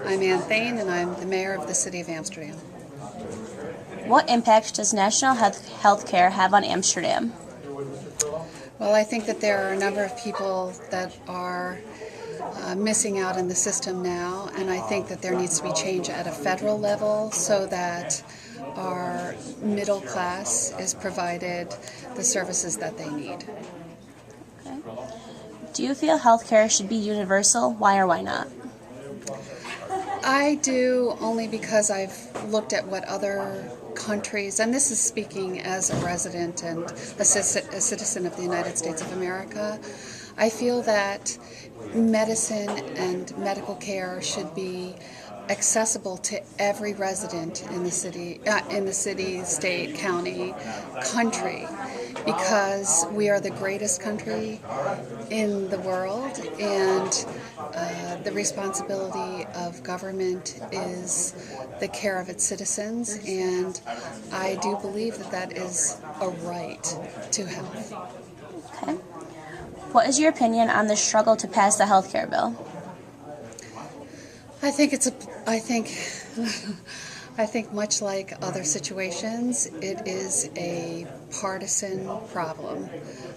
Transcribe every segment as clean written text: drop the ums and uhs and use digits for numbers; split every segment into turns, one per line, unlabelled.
I'm Ann Thane, and I'm the mayor of the city of Amsterdam.
What impact does national health care have on Amsterdam?
Well, I think that there are a number of people that are missing out in the system now, and I think that there needs to be change at a federal level so that our middle class is provided the services that they need.
Okay. Do you feel health care should be universal? Why or why not?
I do, only because I've looked at what other countries, and this is speaking as a resident and a citizen of the United States of America. I feel that medicine and medical care should be accessible to every resident in the city, state, county, country, because we are the greatest country in the world, and the responsibility of government is the care of its citizens, and I do believe that that is a right to health.
Okay. What is your opinion on the struggle to pass the health care bill?
I think much like other situations, it is a partisan problem.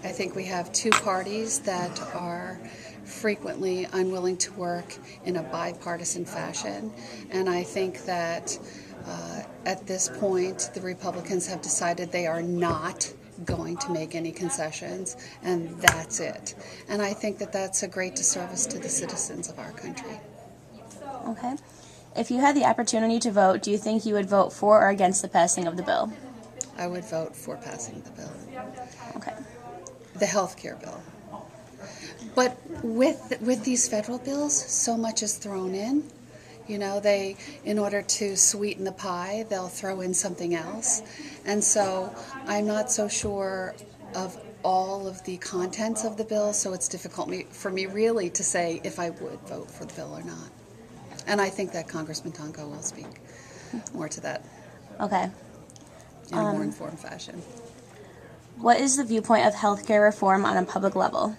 I think we have two parties that are frequently unwilling to work in a bipartisan fashion, and I think that at this point the Republicans have decided they are not going to make any concessions, and that's it. And I think that that's a great disservice to the citizens of our country.
Okay. If you had the opportunity to vote, do you think you would vote for or against the passing of the bill?
I would vote for passing the bill.
Okay.
The health care bill. But with these federal bills, so much is thrown in. You know, in order to sweeten the pie, they'll throw in something else. And so I'm not so sure of all of the contents of the bill, so it's difficult for me really to say if I would vote for the bill or not. And I think that Congressman Tonko will speak more to that.
Okay.
In a more informed fashion.
What is the viewpoint of healthcare reform on a public level?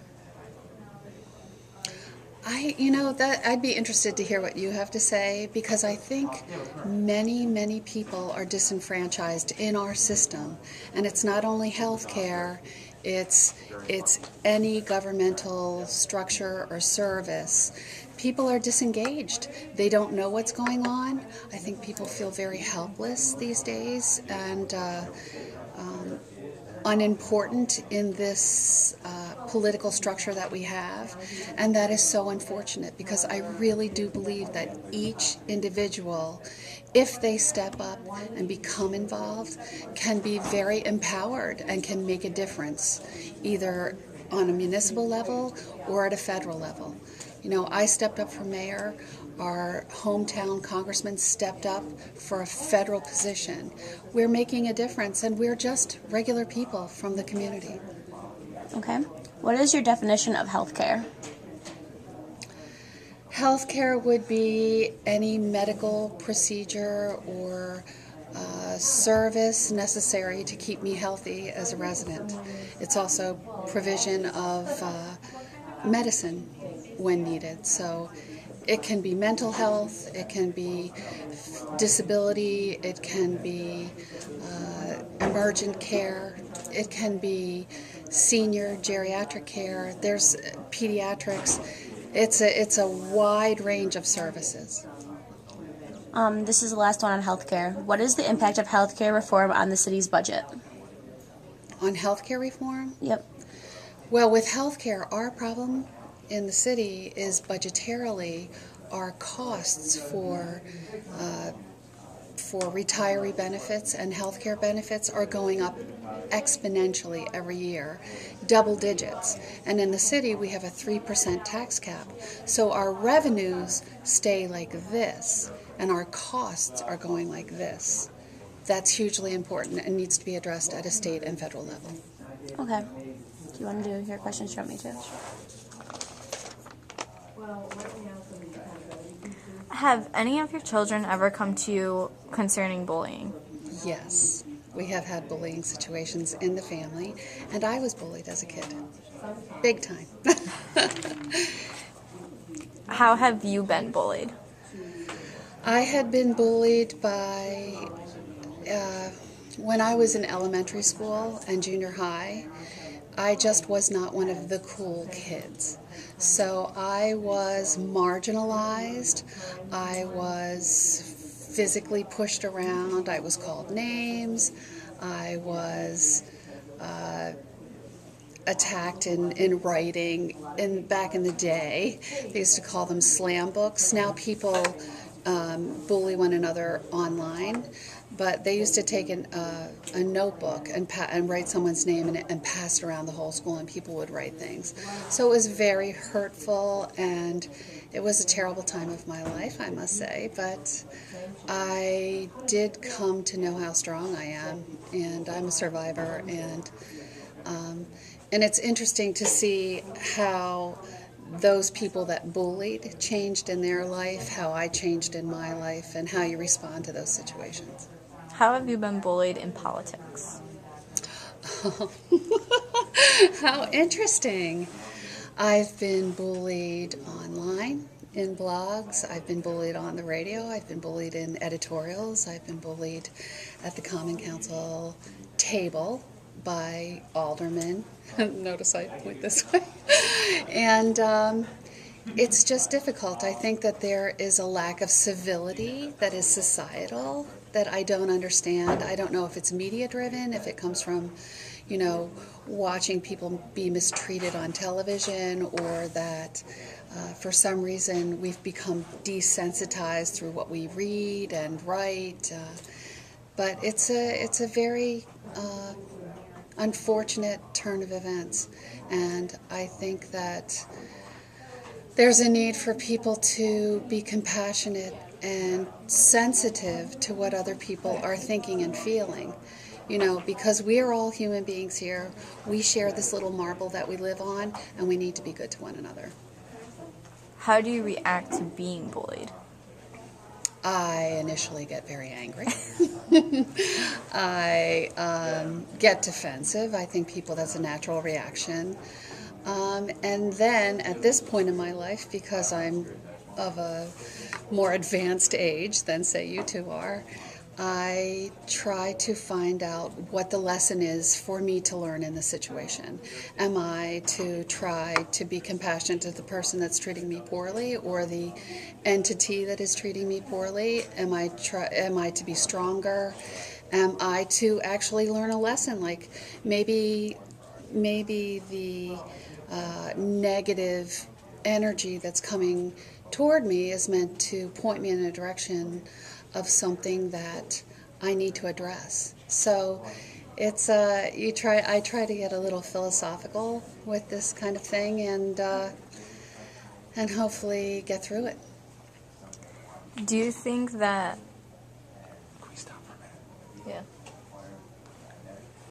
I'd be interested to hear what you have to say, because I think many people are disenfranchised in our system, and it's not only health care, it's any governmental structure or service. People are disengaged. They don't know what's going on. I think people feel very helpless these days and unimportant in this political structure that we have, and that is so unfortunate, because I really do believe that each individual, if they step up and become involved, can be very empowered and can make a difference, either on a municipal level or at a federal level. You know, I stepped up for mayor. Our hometown congressman stepped up for a federal position. We're making a difference, and we're just regular people from the community.
Okay. What is your definition of health care?
Health care would be any medical procedure or service necessary to keep me healthy as a resident. It's also provision of medicine when needed. So it can be mental health, it can be disability, it can be emergent care, it can be senior geriatric care, there's pediatrics. It's a wide range of services.
This is the last one on healthcare. What is the impact of healthcare reform on the city's budget?
On healthcare reform?
Yep.
Well, with healthcare, our problem in the city is budgetarily our costs for retiree benefits and healthcare benefits are going up exponentially every year, double digits. And in the city, we have a 3% tax cap. So our revenues stay like this, and our costs are going like this. That's hugely important and needs to be addressed at a state and federal level.
Okay. Do you want to do your questions? Do you want me to?
Have any of your children ever come to you concerning bullying?
Yes. We have had bullying situations in the family, and I was bullied as a kid. Big time.
How have you been bullied?
I had been bullied by, when I was in elementary school and junior high, I just was not one of the cool kids. So I was marginalized. I was physically pushed around. I was called names. I was attacked in writing. Back in the day, they used to call them slam books. Now people bully one another online, but they used to take a notebook and write someone's name in it and pass it around the whole school, and people would write things. So it was very hurtful, and it was a terrible time of my life, I must say. But I did come to know how strong I am, and I'm a survivor, and it's interesting to see how those people that bullied changed in their life, how I changed in my life, and how you respond to those situations.
How have you been bullied in politics?
How interesting. I've been bullied online, in blogs. I've been bullied on the radio. I've been bullied in editorials. I've been bullied at the Common Council table by aldermen. Notice I point this way. And it's just difficult. I think that there is a lack of civility that is societal that I don't understand. I don't know if it's media driven, if it comes from, watching people be mistreated on television, or that for some reason we've become desensitized through what we read and write. But it's a very unfortunate turn of events, and I think that there's a need for people to be compassionate and sensitive to what other people are thinking and feeling. Because we are all human beings here. We share this little marble that we live on, and we need to be good to one another.
How do you react to being bullied?
I initially get very angry. I get defensive. I think that's a natural reaction. And then at this point in my life, because I'm of a more advanced age than, say, you two are, I try to find out what the lesson is for me to learn in the situation. Am I to try to be compassionate to the person that's treating me poorly, or the entity that is treating me poorly? Am I to be stronger? Am I to actually learn a lesson? Like maybe the negative energy that's coming toward me is meant to point me in a direction of something that I need to address. So it's I try to get a little philosophical with this kind of thing, and hopefully get through it.
Do you think that...
Can we stop for a minute?
Yeah.